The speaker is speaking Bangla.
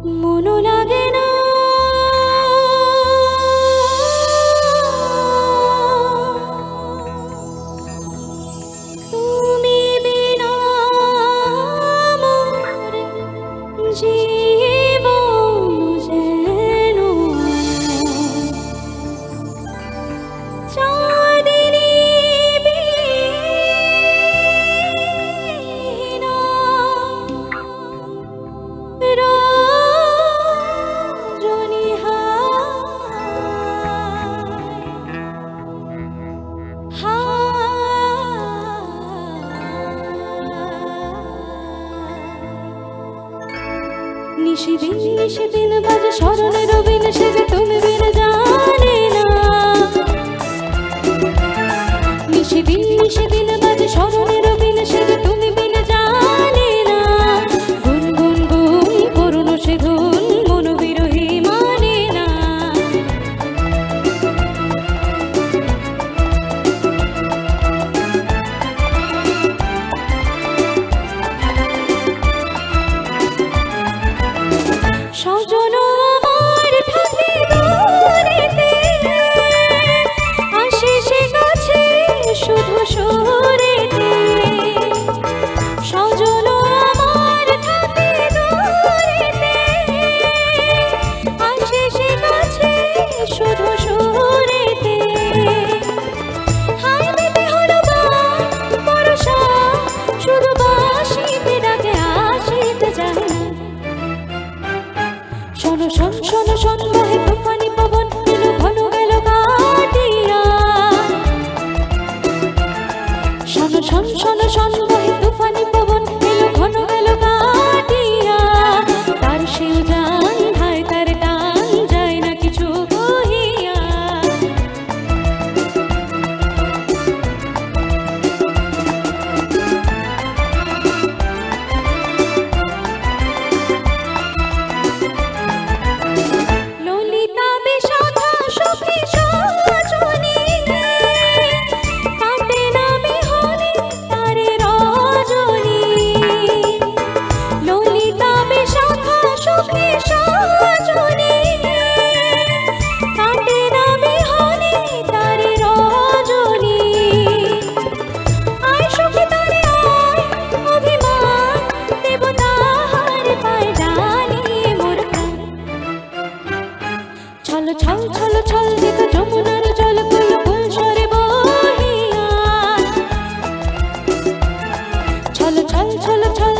মনো লাগে না তুমি বিনা মোর জীবন যেন চাঁদিনী বিনা রজনী নিশিদিন নিশিদিন বাজে স্মরণে রবিন সে যে তুমি বিনা জানে না নিশিদিন নিশিদিন বাজে স্মরণে রবিন সে যে তুমি বিনা জানে না গুন গুন গুন করুণ সে ধুন মন বিরহী মানে না সজন আমার থাকে দূরেতে আসে সে কাছে শুধু সুরেতে সজন আমার থাকে দূরেতে আসে সে কাছে শুধু সুরেতে হায় মেতে হলো গান বরষা শুধু বাঁশিতে ডাকে আসিতে যায় না শোনো শোন শোনো শোন বহে তুফানি পবন এলো ঘন গেল কাটিয়া শোনো শোন শোনো শোন বহে তুফানি পবন এলো ঘন গেল কাটিয়া তার সেও জান হায় তার টান যায় না কিছু বহিয়া ললিতা বিশাখা সখী সজনী কাটে না বিহনে তারে রজনী ললিতা বিশাখা সখী সজনী কাটে না বিহনে তারে রজনী আয় সখী তারে আয় অভিমান দেব তাহার পায় জানিয়ে মোর প্রাণ ছল ছল ছল ছল যেত যমুনার জল কুল কুল সরে বহিয়া ছল ছল ছল ছল